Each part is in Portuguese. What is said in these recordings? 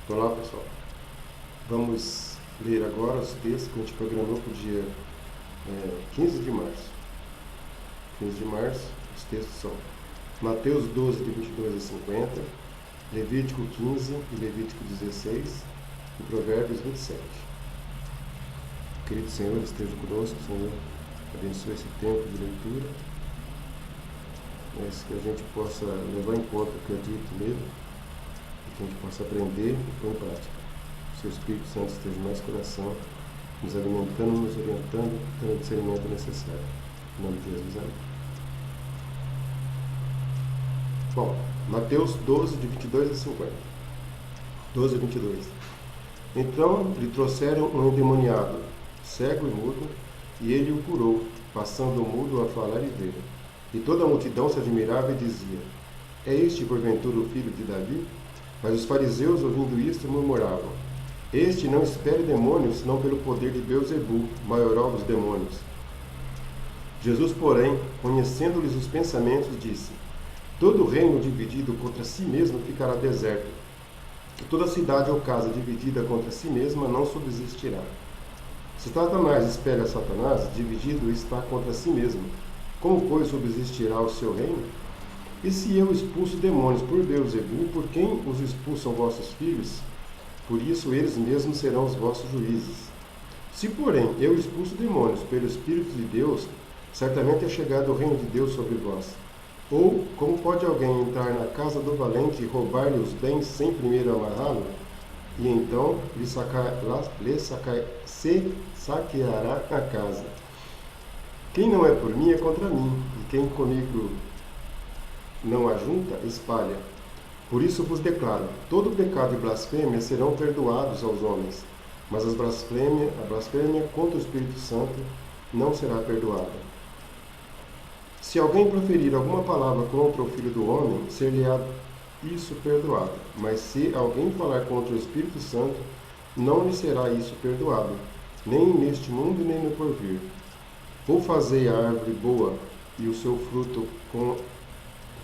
Então lá, pessoal, vamos ler agora os textos que a gente programou para o dia 15 de março. 15 de março, os textos são Mateus 12, de 22 a 50, Levítico 15 e Levítico 16 e Provérbios 27. Querido Senhor, esteja conosco, Senhor, abençoe esse tempo de leitura, mas que a gente possa levar em conta o que é dito nele, que a gente possa aprender e pôr em prática. O Seu Espírito Santo esteja no nosso coração, nos alimentando, nos orientando, dando o discernimento necessário. Em nome de Jesus, amém. Bom, Mateus 12, de 22 a 50. 12 a 22. Então lhe trouxeram um endemoniado, cego e mudo, e ele o curou, passando o mudo a falar e ver. E toda a multidão se admirava e dizia: É este, porventura, o filho de Davi? Mas os fariseus, ouvindo isto, murmuravam: Este não expele demônios, senão pelo poder de Beelzebul, maioral dos demônios. Jesus, porém, conhecendo-lhes os pensamentos, disse: Todo reino dividido contra si mesmo ficará deserto, e toda cidade ou casa dividida contra si mesma não subsistirá. Se Satanás espelha Satanás, dividido está contra si mesmo, como, pois, subsistirá o seu reino? E se eu expulso demônios por Beelzebul, por quem os expulsam vossos filhos? Por isso eles mesmos serão os vossos juízes. Se, porém, eu expulso demônios pelo Espírito de Deus, certamente é chegado o reino de Deus sobre vós. Ou, como pode alguém entrar na casa do valente e roubar-lhe os bens sem primeiro amarrá-lo? E então se saqueará a casa. Quem não é por mim é contra mim, e quem comigo não ajunta, espalha. Por isso vos declaro: todo pecado e blasfêmia serão perdoados aos homens, mas a blasfêmia contra o Espírito Santo não será perdoada. Se alguém proferir alguma palavra contra o Filho do Homem, ser-lhe-á isso perdoado. Mas se alguém falar contra o Espírito Santo, não lhe será isso perdoado, nem neste mundo, nem no porvir. Ou fazei a árvore boa e o seu fruto com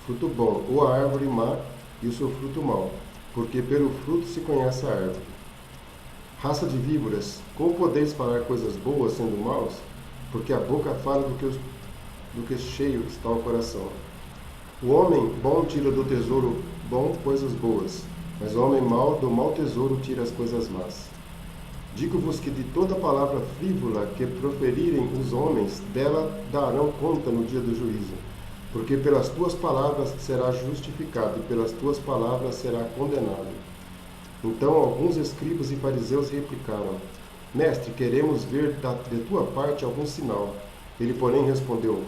fruto bom, ou a árvore má e o seu fruto mau, porque pelo fruto se conhece a árvore. Raça de víboras, como podeis falar coisas boas sendo maus? Porque a boca fala do que cheio está o coração. O homem bom tira do tesouro bom coisas boas, mas o homem mau do mau tesouro tira as coisas más. Digo-vos que de toda palavra frívola que proferirem os homens, dela darão conta no dia do juízo. Porque pelas tuas palavras será justificado, e pelas tuas palavras será condenado. Então alguns escribas e fariseus replicaram: Mestre, queremos ver de tua parte algum sinal. Ele, porém, respondeu: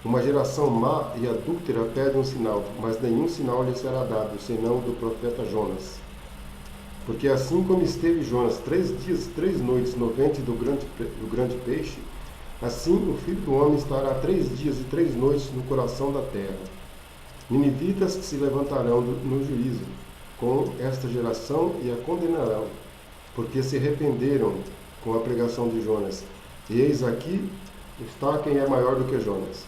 Uma geração má e adúltera pede um sinal, mas nenhum sinal lhe será dado, senão do profeta Jonas. Porque assim como esteve Jonas 3 dias e 3 noites no ventre do grande peixe, assim o Filho do Homem estará 3 dias e 3 noites no coração da terra. Ninivitas se levantarão no juízo com esta geração e a condenarão, porque se arrependeram com a pregação de Jonas. E eis aqui está quem é maior do que Jonas.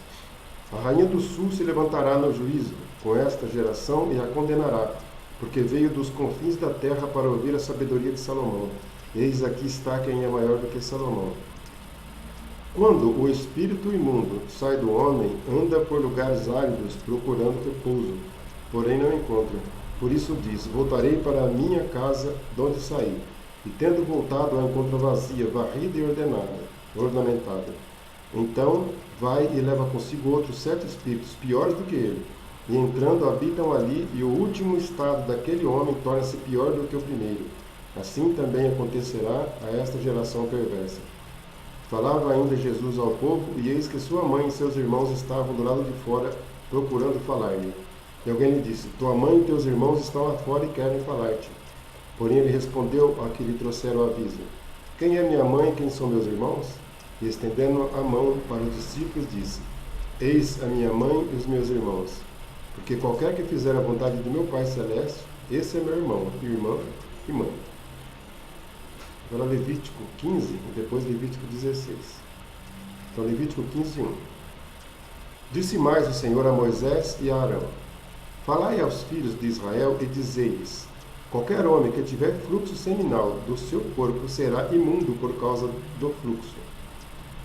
A rainha do sul se levantará no juízo com esta geração e a condenará, porque veio dos confins da terra para ouvir a sabedoria de Salomão. Eis aqui está quem é maior do que Salomão. Quando o espírito imundo sai do homem, anda por lugares áridos procurando repouso, porém não encontra. Por isso diz: Voltarei para a minha casa de onde saí, e tendo voltado a encontra vazia, varrida e ornamentada. Então vai e leva consigo outros 7 espíritos, piores do que ele, e entrando habitam ali, e o último estado daquele homem torna-se pior do que o primeiro. Assim também acontecerá a esta geração perversa. Falava ainda Jesus ao povo, e eis que sua mãe e seus irmãos estavam do lado de fora, procurando falar-lhe. E alguém lhe disse: Tua mãe e teus irmãos estão lá fora e querem falar-te. Porém ele respondeu a que lhe trouxeram o aviso: Quem é minha mãe e quem são meus irmãos? E estendendo a mão para os discípulos, disse: Eis a minha mãe e os meus irmãos. Porque qualquer que fizer a vontade do meu Pai Celeste, esse é meu irmão, irmã e mãe. Agora Levítico 15 e depois Levítico 16. Então Levítico 15, 1. Disse mais o Senhor a Moisés e a Arão: Falai aos filhos de Israel e dizei-lhes: Qualquer homem que tiver fluxo seminal do seu corpo será imundo por causa do fluxo.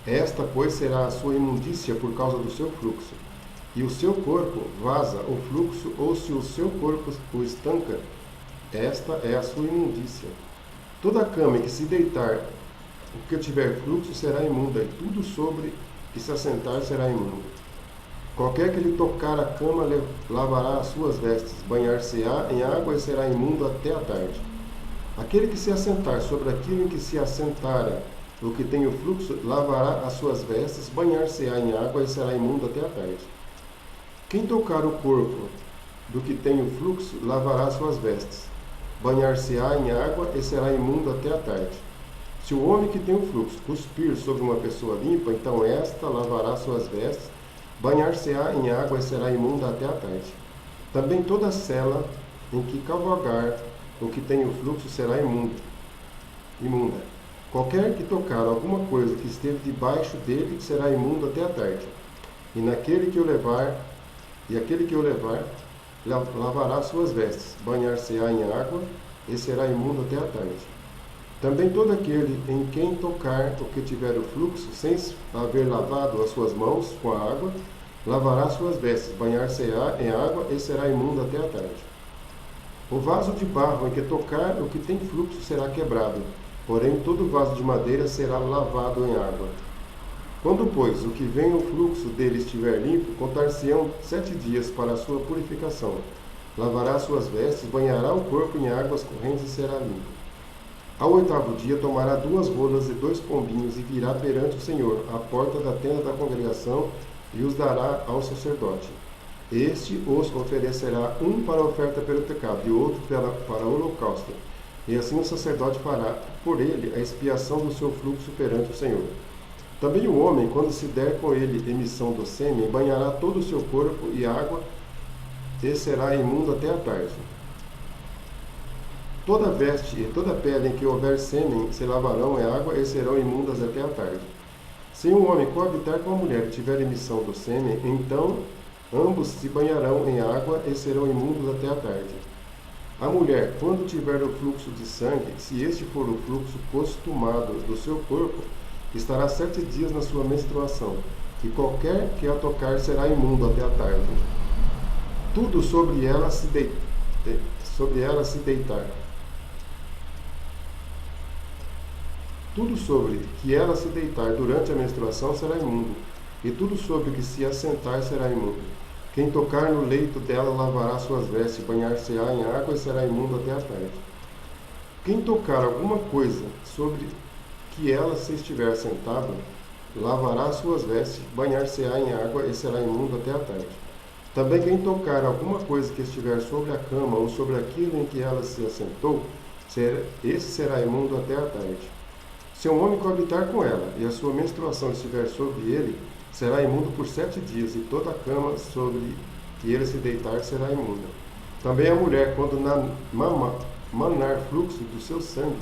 Esta, pois, será a sua imundícia por causa do seu fluxo. E o seu corpo vaza o fluxo, ou se o seu corpo o estanca, esta é a sua imundícia. Toda cama em que se deitar o que tiver fluxo será imunda, e tudo sobre que se assentar será imundo. Qualquer que lhe tocar a cama lavará as suas vestes, banhar-se-á em água e será imundo até a tarde. Aquele que se assentar sobre aquilo em que se assentara o que tem o fluxo, lavará as suas vestes, banhar-se-á em água e será imundo até a tarde. Quem tocar o corpo do que tem o fluxo, lavará as suas vestes, banhar-se-á em água e será imundo até a tarde. Se o homem que tem o fluxo cuspir sobre uma pessoa limpa, então esta lavará suas vestes, banhar-se-á em água e será imunda até a tarde. Também toda cela em que cavalgar o que tem o fluxo será imunda. Qualquer que tocar alguma coisa que esteve debaixo dele será imundo até a tarde. E aquele que o levar, lavará suas vestes, banhar-se-á em água e será imundo até a tarde. Também todo aquele em quem tocar o que tiver o fluxo, sem haver lavado as suas mãos com a água, lavará suas vestes, banhar-se-á em água e será imundo até a tarde. O vaso de barro em que tocar o que tem fluxo será quebrado, porém todo vaso de madeira será lavado em água. Quando, pois, o que vem o fluxo dele estiver limpo, contar-se-ão 7 dias para a sua purificação. Lavará suas vestes, banhará o corpo em águas correntes e será limpo. Ao 8º dia tomará 2 rolas e 2 pombinhos e virá perante o Senhor, à porta da tenda da congregação, e os dará ao sacerdote. Este os oferecerá, um para a oferta pelo pecado e outro para o holocausto. E assim o sacerdote fará por ele a expiação do seu fluxo perante o Senhor. Também o homem, quando se der com ele emissão do sêmen, banhará todo o seu corpo e água, e será imundo até a tarde. Toda veste e toda pele em que houver sêmen se lavarão em água e serão imundas até a tarde. Se um homem coabitar com a mulher e tiver emissão do sêmen, então ambos se banharão em água e serão imundos até a tarde. A mulher, quando tiver o fluxo de sangue, se este for o fluxo costumado do seu corpo, estará 7 dias na sua menstruação, e qualquer que a tocar será imundo até a tarde. Tudo sobre ela se deitar. Tudo sobre que ela se deitar durante a menstruação será imundo, e tudo sobre que se assentar será imundo. Quem tocar no leito dela lavará suas vestes, banhar-se-á em água e será imundo até a tarde. Quem tocar alguma coisa sobre que ela se estiver assentada, lavará suas vestes, banhar-se-á em água e será imundo até a tarde. Também quem tocar alguma coisa que estiver sobre a cama ou sobre aquilo em que ela se assentou, esse será imundo até a tarde. Se um homem coabitar com ela, e a sua menstruação estiver sobre ele, será imundo por 7 dias, e toda a cama sobre que ele se deitar será imunda. Também a mulher, quando manar fluxo do seu sangue,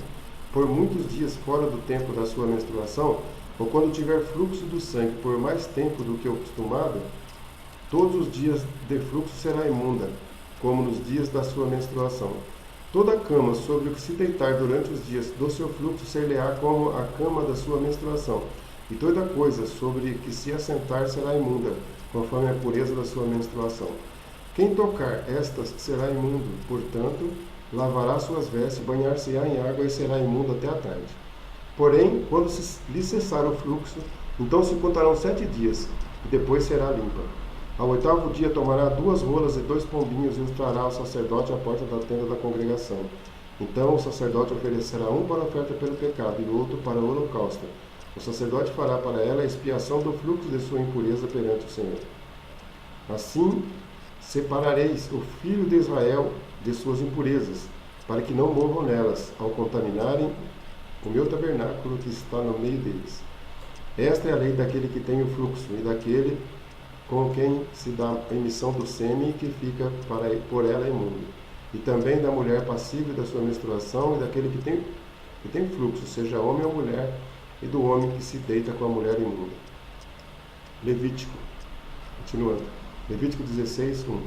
por muitos dias fora do tempo da sua menstruação, ou quando tiver fluxo do sangue por mais tempo do que o costumado, todos os dias de fluxo será imunda, como nos dias da sua menstruação. Toda cama sobre o que se deitar durante os dias do seu fluxo ser-lhe-á como a cama da sua menstruação, e toda coisa sobre que se assentar será imunda, conforme a pureza da sua menstruação. Quem tocar estas será imundo, portanto, lavará suas vestes, banhar-se-á em água e será imundo até a tarde. Porém, quando lhe cessar o fluxo, então se contarão 7 dias, e depois será limpa. Ao 8º dia tomará 2 rolas e 2 pombinhos e os trará ao sacerdote à porta da tenda da congregação. Então o sacerdote oferecerá um para a oferta pelo pecado e outro para o holocausto. O sacerdote fará para ela a expiação do fluxo de sua impureza perante o Senhor. Assim separareis o filho de Israel de suas impurezas, para que não morram nelas, ao contaminarem o meu tabernáculo que está no meio deles. Esta é a lei daquele que tem o fluxo, e daquele com quem se dá a emissão do sêmen, que fica por ela imundo, e também da mulher passível da sua menstruação, e daquele que tem fluxo, seja homem ou mulher, e do homem que se deita com a mulher imunda. Levítico, continuando. Levítico 16, 1.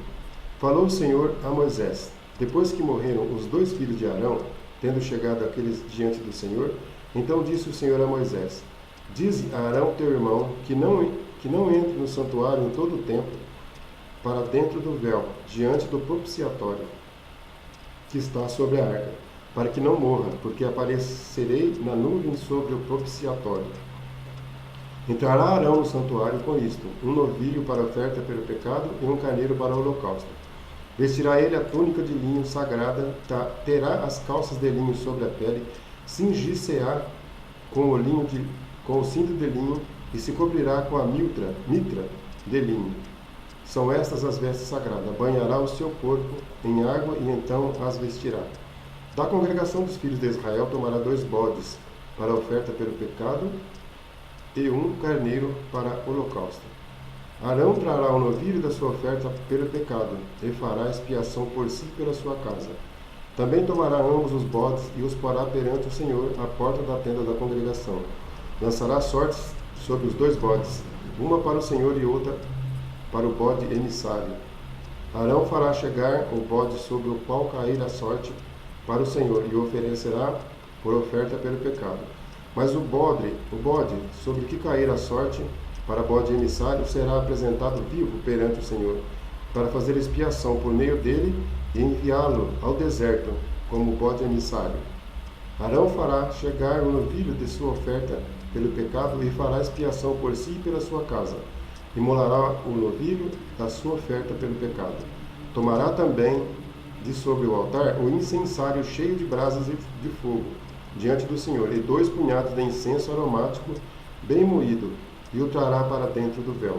Falou o Senhor a Moisés: Depois que morreram os 2 filhos de Arão, tendo chegado aqueles diante do Senhor, então disse o Senhor a Moisés: Dize a Arão teu irmão que não entre no santuário em todo o tempo, para dentro do véu, diante do propiciatório, que está sobre a arca, para que não morra, porque aparecerei na nuvem sobre o propiciatório. Entrará Arão no santuário com isto: um novilho para oferta pelo pecado e um carneiro para o holocausto. Vestirá ele a túnica de linho sagrada, terá as calças de linho sobre a pele, cingir-se-á com o cinto de linho e se cobrirá com a mitra de linho. São estas as vestes sagradas. Banhará o seu corpo em água e então as vestirá. Da congregação dos filhos de Israel tomará 2 bodes para oferta pelo pecado e um carneiro para holocausto. Arão trará o novilho da sua oferta pelo pecado e fará expiação por si e pela sua casa. Também tomará ambos os bodes e os porá perante o Senhor à porta da tenda da congregação. Lançará sortes sobre os 2 bodes, uma para o Senhor e outra para o bode emissário. Arão fará chegar o bode sobre o qual cair a sorte para o Senhor e o oferecerá por oferta pelo pecado. Mas o bode sobre que cair a sorte para bode emissário será apresentado vivo perante o Senhor, para fazer expiação por meio dele e enviá-lo ao deserto como bode emissário. Arão fará chegar o novilho de sua oferta pelo pecado e fará expiação por si e pela sua casa. Imolará o novilho da sua oferta pelo pecado. Tomará também de sobre o altar o incensário cheio de brasas de fogo diante do Senhor, e 2 punhados de incenso aromático bem moído, e o trará para dentro do véu.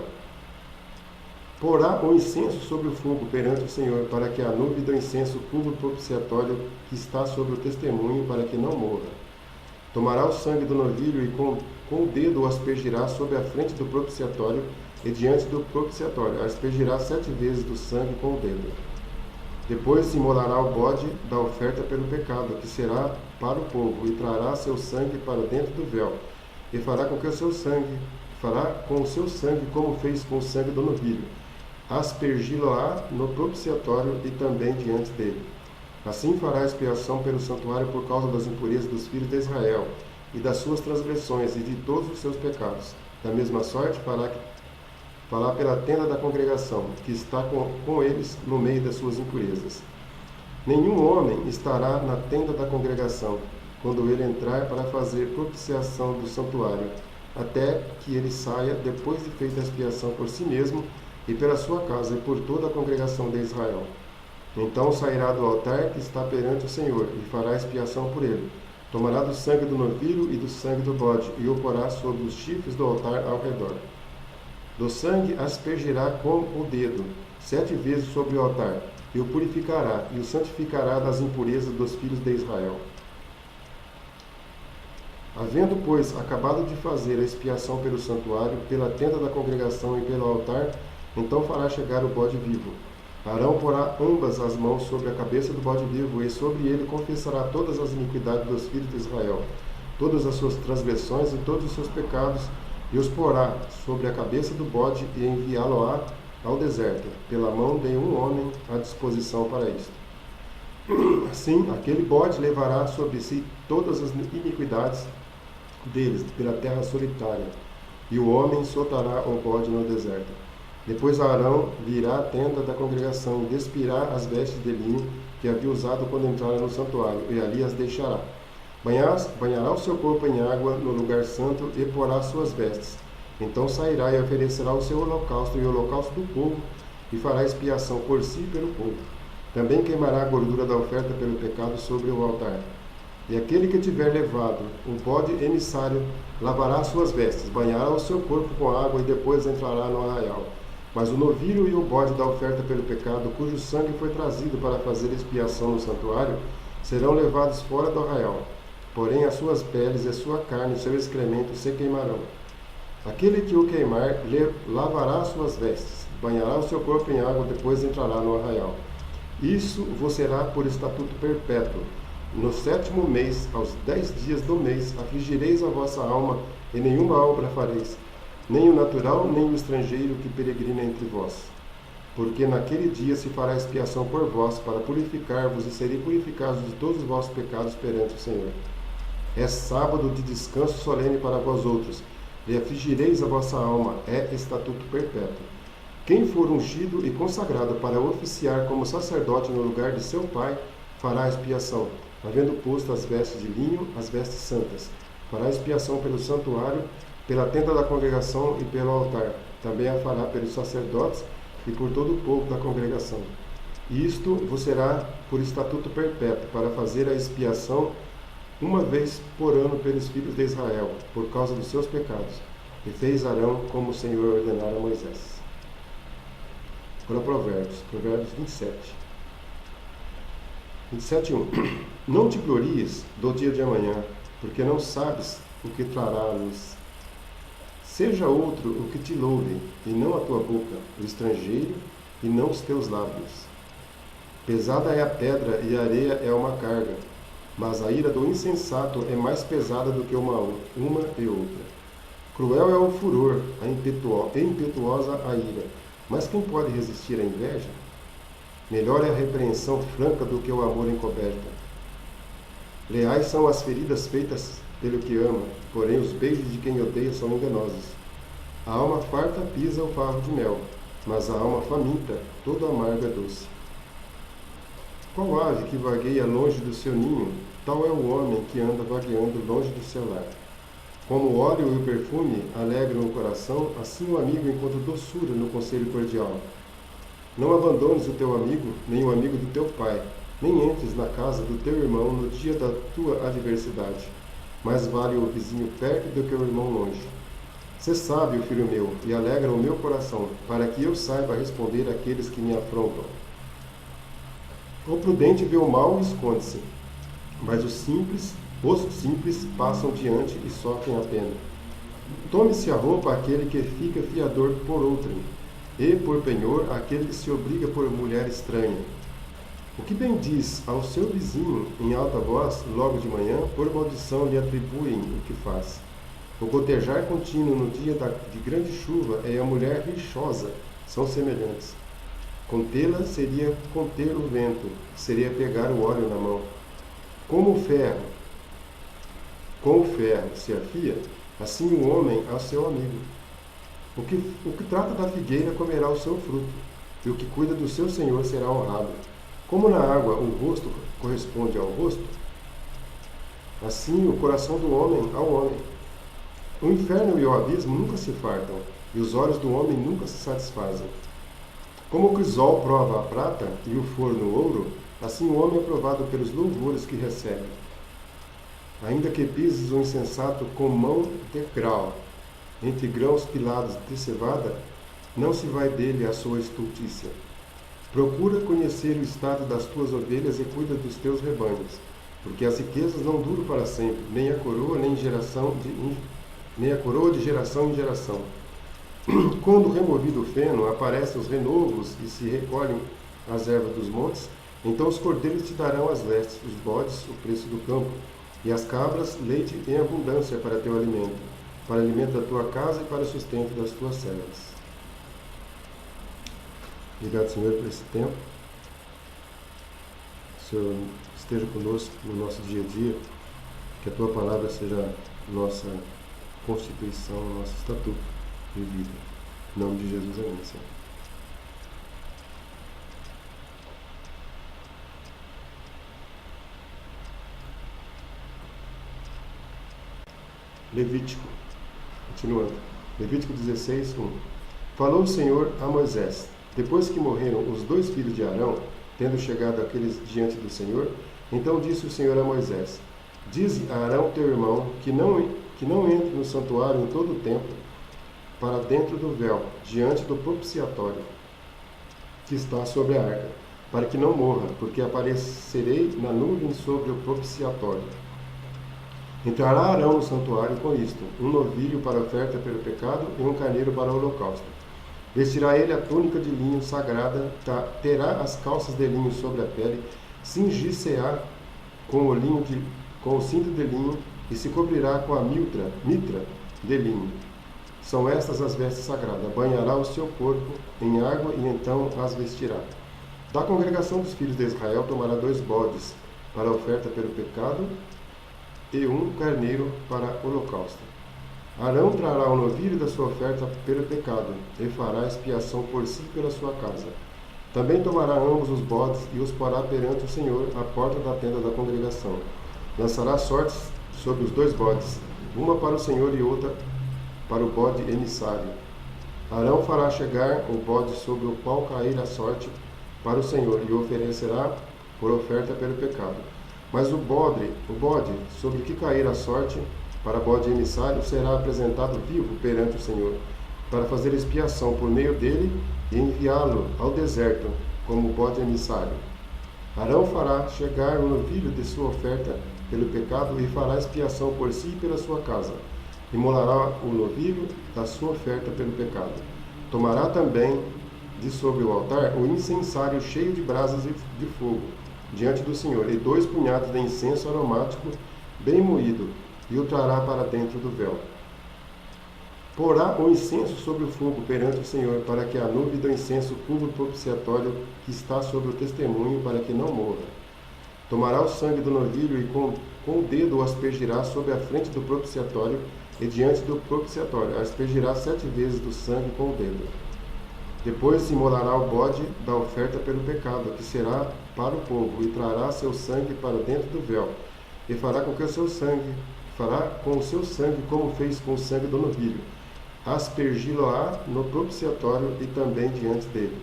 Porá o incenso sobre o fogo perante o Senhor, para que a nuvem do incenso cubra o propiciatório que está sobre o testemunho, para que não morra. Tomará o sangue do novilho e com o dedo o aspergirá sobre a frente do propiciatório e diante do propiciatório. Aspergirá 7 vezes do sangue com o dedo. Depois imolará o bode da oferta pelo pecado, que será para o povo, e trará seu sangue para dentro do véu, e fará com o seu sangue como fez com o sangue do novilho. Aspergi-lo-á no propiciatório e também diante dele. Assim fará expiação pelo santuário por causa das impurezas dos filhos de Israel, e das suas transgressões, e de todos os seus pecados. Da mesma sorte fará pela tenda da congregação, que está com eles no meio das suas impurezas. Nenhum homem estará na tenda da congregação, quando ele entrar para fazer propiciação do santuário, até que ele saia, depois de feita a expiação por si mesmo, e pela sua casa, e por toda a congregação de Israel. Então sairá do altar que está perante o Senhor, e fará expiação por ele. Tomará do sangue do novilho e do sangue do bode, e o porá sobre os chifres do altar ao redor. Do sangue aspergirá com o dedo 7 vezes sobre o altar, e o purificará, e o santificará das impurezas dos filhos de Israel. Havendo, pois, acabado de fazer a expiação pelo santuário, pela tenda da congregação e pelo altar, então fará chegar o bode vivo. Arão porá ambas as mãos sobre a cabeça do bode vivo, e sobre ele confessará todas as iniquidades dos filhos de Israel, todas as suas transgressões e todos os seus pecados, e os porá sobre a cabeça do bode e enviá-lo-á ao deserto, pela mão de um homem à disposição para isto. Assim, aquele bode levará sobre si todas as iniquidades deles pela terra solitária, e o homem soltará o bode no deserto. Depois Arão virá à tenda da congregação e despirá as vestes de linho que havia usado quando entrara no santuário, e ali as deixará. Banhará o seu corpo em água no lugar santo e porá suas vestes. Então sairá e oferecerá o seu holocausto e o holocausto do povo, e fará expiação por si e pelo povo. Também queimará a gordura da oferta pelo pecado sobre o altar. E aquele que tiver levado o bode emissário lavará suas vestes, banhará o seu corpo com água e depois entrará no arraial. Mas o novilho e o bode da oferta pelo pecado, cujo sangue foi trazido para fazer expiação no santuário, serão levados fora do arraial. Porém as suas peles e a sua carne e o seu excremento se queimarão. Aquele que o queimar lavará suas vestes, banhará o seu corpo em água, depois entrará no arraial. Isso vos será por estatuto perpétuo. No 7º mês, aos 10 dias do mês, afligireis a vossa alma, e nenhuma obra fareis, nem o natural, nem o estrangeiro que peregrina entre vós. porque naquele dia se fará expiação por vós, para purificar-vos, e serei purificados de todos os vossos pecados perante o Senhor. É sábado de descanso solene para vós outros, e afligireis a vossa alma, é estatuto perpétuo. Quem for ungido e consagrado para oficiar como sacerdote no lugar de seu pai, fará expiação, havendo posto as vestes de linho, as vestes santas. Fará expiação pelo santuário, pela tenda da congregação e pelo altar. Também a fará pelos sacerdotes e por todo o povo da congregação. Isto vos será por estatuto perpétuo, para fazer a expiação uma vez por ano pelos filhos de Israel, por causa dos seus pecados. E fez Arão como o Senhor ordenara a Moisés. Agora Provérbios 27:1. Não te glories do dia de amanhã, porque não sabes o que trará a luz. Seja outro o que te louve, e não a tua boca, o estrangeiro, e não os teus lábios. Pesada é a pedra e a areia é uma carga, mas a ira do insensato é mais pesada do que uma e outra. Cruel é o furor, impetuosa a ira, mas quem pode resistir à inveja? Melhor é a repreensão franca do que o amor encoberto. Leais são as feridas feitas pelo que ama, porém os beijos de quem odeia são enganosos. A alma farta pisa o favo de mel, mas a alma faminta, todo amargo é doce. Qual ave que vagueia longe do seu ninho, tal é o homem que anda vagueando longe do seu lar. Como o óleo e o perfume alegram o coração, assim o amigo encontra doçura no conselho cordial. Não abandones o teu amigo, nem o amigo do teu pai, nem entres na casa do teu irmão no dia da tua adversidade. Mais vale o vizinho perto do que o irmão longe. Sê sábio, filho meu, e alegra o meu coração, para que eu saiba responder àqueles que me afrontam. O prudente vê o mal e esconde-se, mas os simples passam diante e sofrem a pena. Tome-se a roupa aquele que fica fiador por outrem, e por penhor aquele que se obriga por mulher estranha. O que bem diz ao seu vizinho em alta voz, logo de manhã, por maldição lhe atribuem o que faz. O gotejar contínuo no dia de grande chuva e a mulher rixosa são semelhantes. Contê-la seria conter o vento, seria pegar o óleo na mão. Com o ferro se afia, assim o homem ao seu amigo. O que trata da figueira comerá o seu fruto, e o que cuida do seu senhor será honrado. Como na água o rosto corresponde ao rosto, assim o coração do homem ao homem. O inferno e o abismo nunca se fartam, e os olhos do homem nunca se satisfazem. Como o crisol prova a prata e o forno o ouro, assim o homem é provado pelos louvores que recebe. Ainda que pises o insensato com mão de grau, entre grãos pilados de cevada, não se vai dele a sua estultícia. Procura conhecer o estado das tuas ovelhas e cuida dos teus rebanhos, porque as riquezas não duram para sempre, nem a coroa de geração em geração. Quando removido o feno, aparecem os renovos e se recolhem as ervas dos montes, então os cordeiros te darão as vestes, os bodes, o preço do campo, e as cabras, leite em abundância para teu alimento, para alimento da tua casa e para o sustento das tuas servas. Obrigado, Senhor, por esse tempo. Que o Senhor esteja conosco no nosso dia a dia, que a tua palavra seja nossa constituição, nosso estatuto de vida. Em nome de Jesus, amém, Senhor. Levítico, continuando. Levítico 16:1. Falou o Senhor a Moisés: depois que morreram os 2 filhos de Arão, tendo chegado aqueles diante do Senhor, então disse o Senhor a Moisés: dize a Arão teu irmão que não entre no santuário em todo o tempo, para dentro do véu, diante do propiciatório, que está sobre a arca, para que não morra, porque aparecerei na nuvem sobre o propiciatório. Entrará Arão no santuário com isto: um novilho para oferta pelo pecado e um carneiro para o holocausto. Vestirá ele a túnica de linho sagrada, terá as calças de linho sobre a pele, cingir-se-á com o cinto de linho e se cobrirá com a mitra de linho. São estas as vestes sagradas. Banhará o seu corpo em água e então as vestirá. Da congregação dos filhos de Israel tomará 2 bodes para a oferta pelo pecado e 1 carneiro para o holocausto. Arão trará o novilho da sua oferta pelo pecado e fará expiação por si e pela sua casa. Também tomará ambos os bodes e os porá perante o Senhor à porta da tenda da congregação. Lançará sortes sobre os 2 bodes, uma para o Senhor e outra para o bode emissário. Arão fará chegar o bode sobre o qual cair a sorte para o Senhor e o oferecerá por oferta pelo pecado. Mas o bode sobre que cair a sorte para bode emissário será apresentado vivo perante o Senhor, para fazer expiação por meio dele e enviá-lo ao deserto como bode emissário. Arão fará chegar o novilho de sua oferta pelo pecado e fará expiação por si e pela sua casa. Imolará o novilho da sua oferta pelo pecado. Tomará também de sobre o altar o incensário cheio de brasas de fogo diante do Senhor, e 2 punhados de incenso aromático bem moído, e o trará para dentro do véu. Porá o incenso sobre o fogo perante o Senhor, para que a nuvem do incenso cubra o propiciatório que está sobre o testemunho, para que não morra. Tomará o sangue do novilho e com o dedo o aspergirá sobre a frente do propiciatório e diante do propiciatório. Aspergirá 7 vezes do sangue com o dedo. Depois imolará o bode da oferta pelo pecado, que será para o povo, e trará seu sangue para dentro do véu, e fará com o seu sangue como fez com o sangue do novilho. Aspergi-lo-á no propiciatório e também diante dele.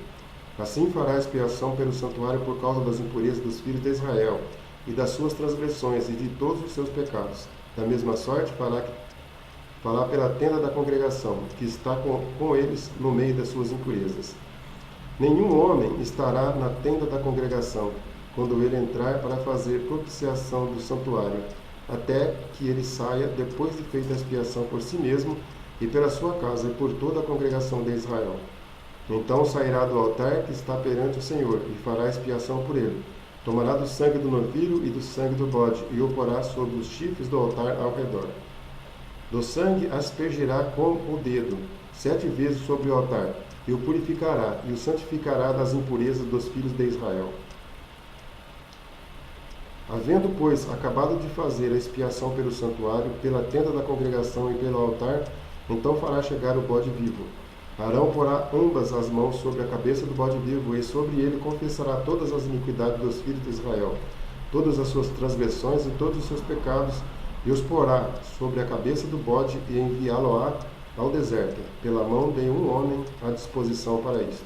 Assim fará expiação pelo santuário por causa das impurezas dos filhos de Israel, e das suas transgressões e de todos os seus pecados. Da mesma sorte fará pela tenda da congregação, que está com eles no meio das suas impurezas. Nenhum homem estará na tenda da congregação, quando ele entrar para fazer propiciação do santuário, até que ele saia, depois de feita a expiação por si mesmo, e pela sua casa, e por toda a congregação de Israel. Então sairá do altar que está perante o Senhor, e fará expiação por ele. Tomará do sangue do novilho e do sangue do bode, e o porá sobre os chifres do altar ao redor. Do sangue aspergirá com o dedo 7 vezes sobre o altar, e o purificará, e o santificará das impurezas dos filhos de Israel. Havendo, pois, acabado de fazer a expiação pelo santuário, pela tenda da congregação e pelo altar, então fará chegar o bode vivo. Arão porá ambas as mãos sobre a cabeça do bode vivo, e sobre ele confessará todas as iniquidades dos filhos de Israel, todas as suas transgressões e todos os seus pecados, e os porá sobre a cabeça do bode e enviá-lo-á ao deserto, pela mão de um homem à disposição para isto.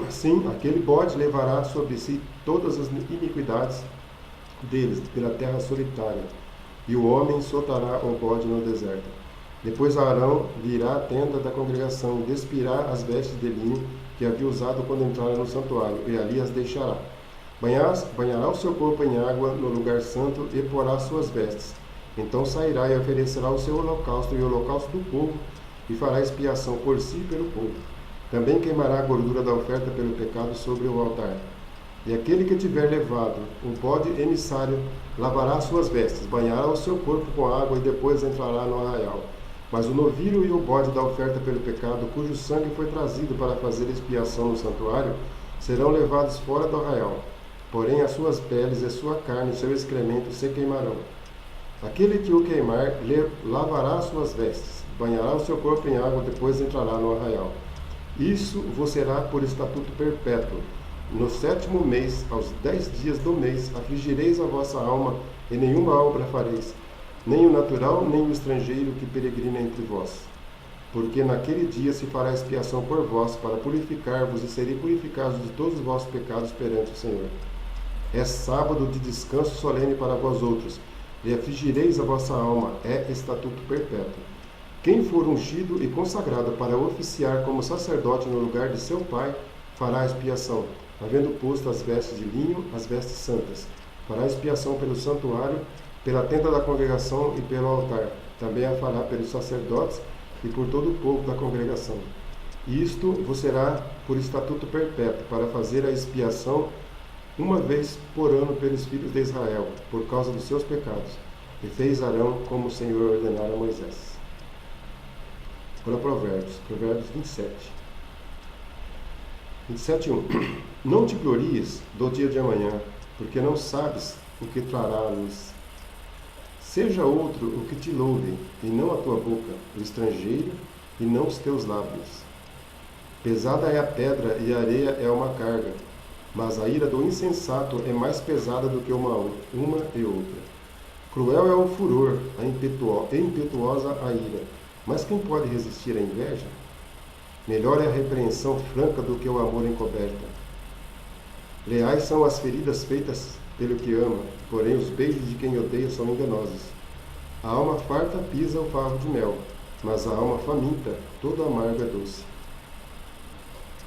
Assim, aquele bode levará sobre si todas as iniquidades deles pela terra solitária, e o homem soltará o bode no deserto. Depois Arão virá à tenda da congregação e despirá as vestes de linho que havia usado quando entrara no santuário, e ali as deixará. Banhará o seu corpo em água no lugar santo e porá suas vestes. Então sairá e oferecerá o seu holocausto e o holocausto do povo, e fará expiação por si e pelo povo. Também queimará a gordura da oferta pelo pecado sobre o altar. E aquele que tiver levado o bode emissário lavará suas vestes, banhará o seu corpo com água e depois entrará no arraial. Mas o novilho e o bode da oferta pelo pecado, cujo sangue foi trazido para fazer expiação no santuário, serão levados fora do arraial. Porém as suas peles e sua carne e seu excremento se queimarão. Aquele que o queimar lavará as suas vestes, banhará o seu corpo em água, depois entrará no arraial. Isso vos será por estatuto perpétuo. No 7º mês, aos 10 dias do mês, afligireis a vossa alma, e nenhuma obra fareis, nem o natural, nem o estrangeiro que peregrina entre vós. Porque naquele dia se fará expiação por vós, para purificar-vos, e serei purificados de todos os vossos pecados perante o Senhor. É sábado de descanso solene para vós outros, e afligireis a vossa alma, é estatuto perpétuo. Quem for ungido e consagrado para oficiar como sacerdote no lugar de seu pai, fará expiação, havendo posto as vestes de linho, as vestes santas. Fará expiação pelo santuário, pela tenda da congregação e pelo altar. Também a fará pelos sacerdotes e por todo o povo da congregação. E isto vos será por estatuto perpétuo, para fazer a expiação uma vez por ano pelos filhos de Israel, por causa dos seus pecados. E fez Arão como o Senhor ordenara a Moisés. Agora Provérbios 27. 27:1. Não te glories do dia de amanhã, porque não sabes o que trará a luz. Seja outro o que te louve, e não a tua boca, o estrangeiro, e não os teus lábios. Pesada é a pedra e a areia é uma carga, mas a ira do insensato é mais pesada do que uma e outra. Cruel é o furor, impetuosa a ira, mas quem pode resistir à inveja? Melhor é a repreensão franca do que o amor encoberto. Leais são as feridas feitas pelo que ama, porém os beijos de quem odeia são enganosos. A alma farta pisa o favo de mel, mas a alma faminta, todo amargo é doce.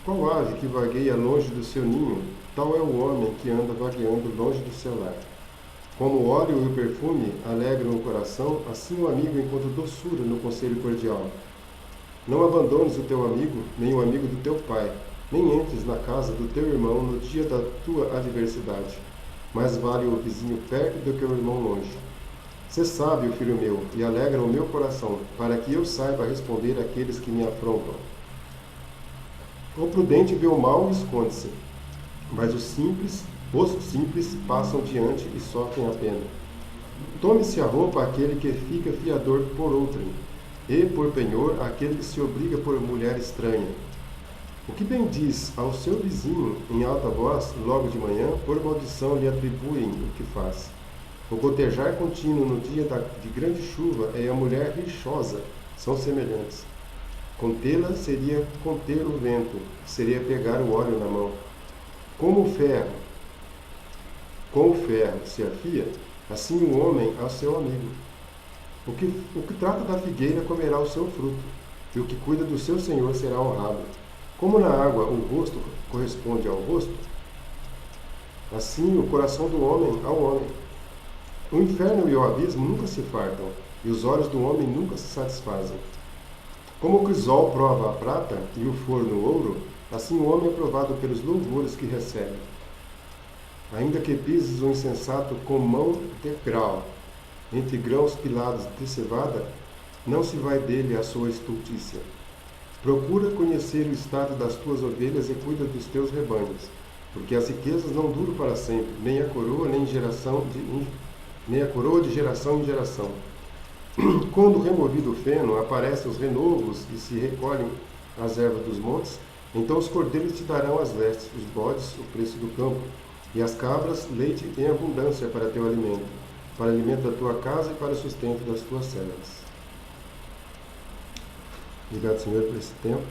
Qual ave que vagueia longe do seu ninho, tal é o homem que anda vagueando longe do seu lar. Como o óleo e o perfume alegram o coração, assim o amigo encontra doçura no conselho cordial. Não abandones o teu amigo, nem o amigo do teu pai, nem entres na casa do teu irmão no dia da tua adversidade. Mais vale o vizinho perto do que o irmão longe. Sê sábio, filho meu, e alegra o meu coração, para que eu saiba responder àqueles que me afrontam. O prudente vê o mal e esconde-se, mas os simples passam diante e sofrem a pena. Tome-se a roupa aquele que fica fiador por outrem, e por penhor aquele que se obriga por mulher estranha. O que bem diz ao seu vizinho em alta voz, logo de manhã, por maldição lhe atribuem o que faz. O gotejar contínuo no dia de grande chuva e a mulher rixosa são semelhantes. Contê-la seria conter o vento, seria pegar o óleo na mão. Com o ferro se afia, assim o homem ao seu amigo. O que trata da figueira comerá o seu fruto, e o que cuida do seu senhor será honrado. Como na água o rosto corresponde ao rosto, assim o coração do homem ao homem. O inferno e o abismo nunca se fartam, e os olhos do homem nunca se satisfazem. Como o crisol prova a prata e o forno o ouro, assim o homem é provado pelos louvores que recebe. Ainda que pises o insensato com mão de grau, entre grãos pilados de cevada, não se vai dele a sua estultícia. Procura conhecer o estado das tuas ovelhas e cuida dos teus rebanhos, porque as riquezas não duram para sempre, nem a coroa de geração em geração. Quando removido o feno, aparecem os renovos e se recolhem as ervas dos montes, então os cordeiros te darão as vestes, os bodes o preço do campo, e as cabras leite em abundância para teu alimento, para alimento da tua casa e para o sustento das tuas servas. Obrigado, Senhor, por esse tempo.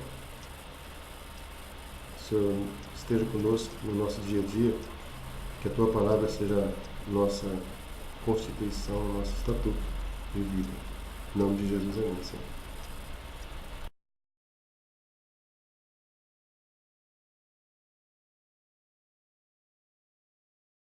O Senhor esteja conosco no nosso dia a dia, que a tua palavra seja nossa constituição, nosso estatuto de vida. Em nome de Jesus, amém, Senhor.